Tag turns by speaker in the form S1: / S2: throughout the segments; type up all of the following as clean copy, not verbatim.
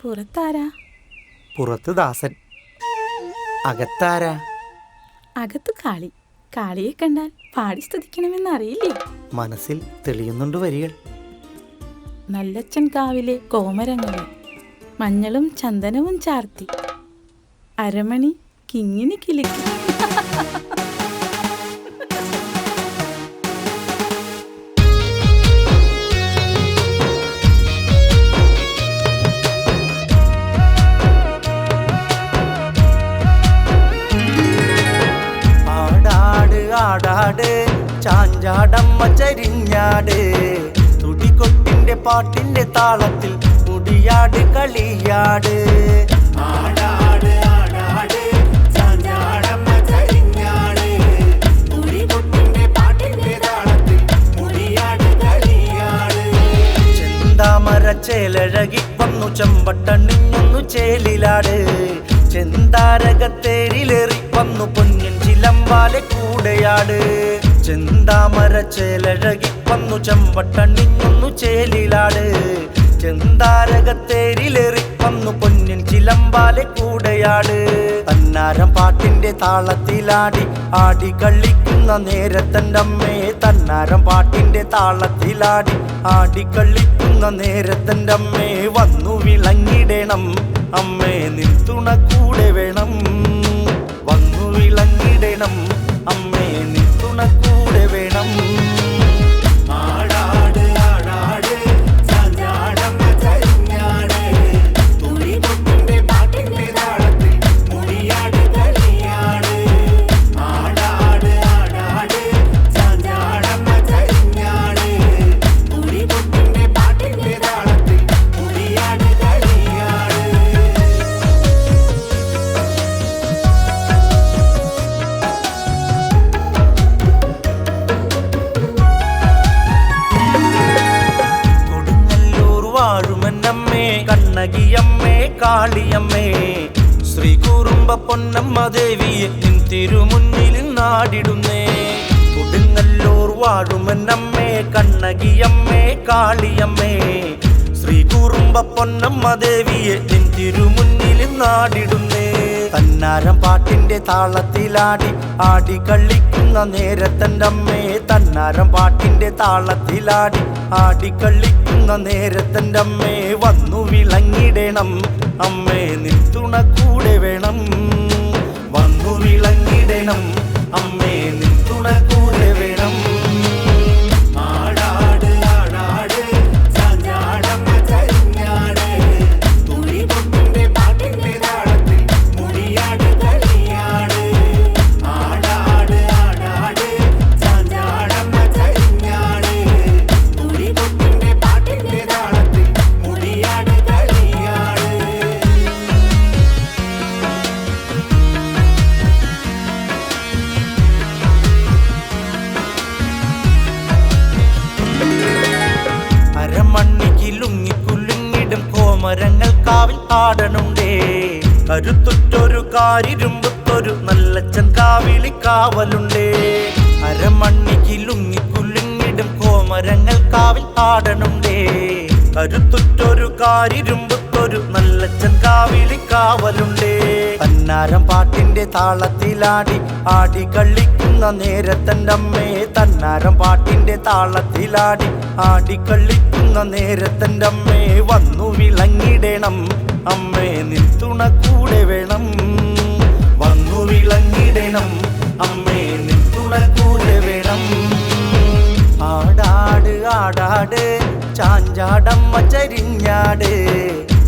S1: പുറത്താരാ?
S2: പുറത്ത് ദാസൻ. അകത്താരാ?
S1: അകത്തു കാളി. കാളിയെ കണ്ടാൽ പാടി സ്തുതിക്കണമെന്നറിയില്ലേ?
S2: മനസ്സിൽ തെളിയുന്നുണ്ട് വരികൾ.
S1: നല്ലച്ചൻ കാവിലെ കോമരങ്ങളിൽ മഞ്ഞളും ചന്ദനവും ചാർത്തി അരമണി കിങ്ങിണി കിലുക്കി.
S2: ആടാട് ചാഞ്ചാടമ്മ ചരിഞ്ഞാട്, തുടികൊട്ടിന്റെ പാട്ടിന്റെ താളത്തിൽ മുടിയാട് കളിയാട്.
S3: ആടാട് ആടാട് ചാഞ്ചാടമ്മ ചരിഞ്ഞാട്, തുടികൊട്ടിന്റെ പാട്ടിന്റെ താളത്തിൽ മുടിയാട് കളിയാട്.
S2: ചെന്താമര ചേലഴകി വന്നു ചെമ്പട്ടണിഞ്ഞൊന്നു ചേലിലാട്, ചെന്താരകത്തേരിലേറി വന്നു പൊന്നിൻ ചിലമ്പാലെ കൂടെയാട്. ചെന്താമര ചേലഴകി വന്നു ചെമ്പട്ടണിഞ്ഞൊന്നു ചേലിലാട്, ചെന്താരകത്തേരിലേറി വന്നു പൊന്നിൻ ചിലമ്പാലെ കൂടെയാട്. തന്നാരം പാട്ടിന്റെ താളത്തിലാടി ആടി കളിക്കുന്ന നേരത്തൻ്റമ്മേ, തന്നാരം പാട്ടിന്റെ താളത്തിലാടി ആടി കളിക്കുന്ന നേരത്തൻ്റമ്മേ, വന്നു വിളങ്ങിടണം അമ്മേ നിൻ തുണ കൂടെ വേണം. വന്നു വിളങ്ങിടണം അമ്മേ നിൻ തുണ കൂടെ വേണം.
S3: ആടാട് ആടാട് ചാഞ്ചാടമ്മ ചരിഞ്ഞാട്, തുടികൊട്ടിന്റെ പാട്ടിന്റെ താളത്തിൽ മുടിയാട് കളിയാട്. ആടാട് ആടാട് ചാഞ്ചാടമ്മ ചരിഞ്ഞാട്, തുടികൊട്ടിന്റെ പാട്ടിന്റെ താളത്തിൽ മുടിയാട് കളിയാട്.
S2: കൊടുങ്ങല്ലൂർ വാഴുമെന്നമ്മേ കണ്ണകിയമ്മേ കാളിയമ്മേ, ശ്രീകുറുമ്പ പൊന്നമ്മ ദേവിയെ നിൻ തിരുമുന്നിൽ നാടിടുന്നേ. കൊടുങ്ങല്ലൂർ വാഴുമെന്നമ്മേ കണ്ണകിയമ്മേ കാളിയമ്മേ, ശ്രീകുറുമ്പ പൊന്നമ്മ ദേവിയെ നിൻ തിരുമുന്നിൽ നാടിടുന്നേ. തന്നാരം പാട്ടിന്റെ താളത്തിലാടി ആടി കളിക്കുന്ന നേരത്തൻ്റമ്മേ, തന്നാരം പാട്ടിന്റെ താളത്തിലാടി ആടി കളിക്കുന്ന നേരത്തൻ്റമ്മേ, വന്നു വിളങ്ങിടണം അമ്മേ നിൻ തുണ കൂടെ വേണം. വന്നു വിളങ്ങിടണം അമ്മേ നിൻ തുണ കൂടെ വേണം.
S3: ആടാട് ആടാട് ചാഞ്ചാടമ്മ ചരിഞ്ഞാട്, തുടികൊട്ടിന്റെ പാട്ടിന്റെ താളത്തിൽ മുടിയാട് കളിയാട്. ആടാട് ആടാട് ചാഞ്ചാടമ്മ ചരിഞ്ഞാട്, തുടികൊട്ടിന്റെ പാട്ടിന്റെ താളത്തിൽ മുടിയാട് കളിയാട്. അരമണ്ണിക്കിലുങ്ങിക്കുലുങ്ങിടും കോമരങ്ങൾ കാവിൽ ആടനുണ്ടേ, കരുത്തുറ്റൊരു കാരിരുമ്പത്തൊരു നല്ലച്ചൻ കാവിലി കാവലുണ്ടേ. അരമണ്ണിക്കിലുങ്ങിക്കുലുങ്ങിടും കോമരങ്ങൾ കാവിൽ ആടനുണ്ടേ, കരുത്തുറ്റൊരു കാരിരുമ്പത്തൊരു നല്ലച്ചൻ കാവിലി കാവലുണ്ടേ. തന്നാരം പാട്ടിന്റെ താളത്തിലാടി ആടി കളിക്കുന്ന നേരത്തൻ്റമ്മേ, തന്നാരം പാട്ടിന്റെ താളത്തിലാടി ആടി കളിക്കുന്ന നേരത്തൻ്റമ്മേ, വന്നു വിളങ്ങിടണം അമ്മേ നിൻ തുണ കൂടെ വേണം. വന്നു വിളങ്ങിടണം അമ്മേ നിൻ തുണ കൂടെ വേണം. ആടാട് ആടാട് ചാഞ്ചാടമ്മ ചരിഞ്ഞാട്,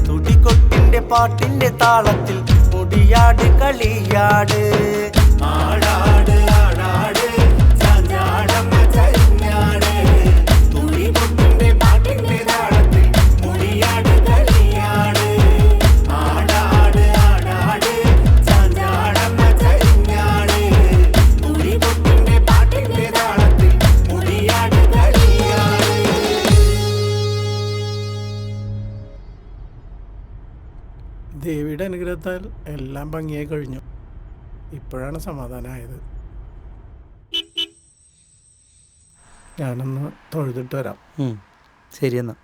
S3: തുടികൊട്ടിന്റെ പാട്ടിന്റെ താളത്തിൽ മുടിയാട് കളിയാട്. ആടാട് ആടാട് ചാഞ്ചാടമ്മ ചരിഞ്ഞാട്, തുടികൊട്ടിന്റെ പാട്ടിന്റെ താളത്തിൽ മുടിയാട് കളിയാട്. ആടാട് ആടാട് ചാഞ്ചാടമ്മ ചരിഞ്ഞാട്, തുടികൊട്ടിന്റെ പാട്ടിന്റെ താളത്തിൽ മുടിയാട് കളിയാട്.
S4: ദേവിയുടെ അനുഗ്രഹത്താൽ എല്ലാം ഭംഗിയായി കഴിഞ്ഞു. ഇപ്പോഴാണ് സമാധാനമായത്. ഞാനൊന്ന് തൊഴുതിട്ട് വരാം.
S2: ശരിയെന്നാ.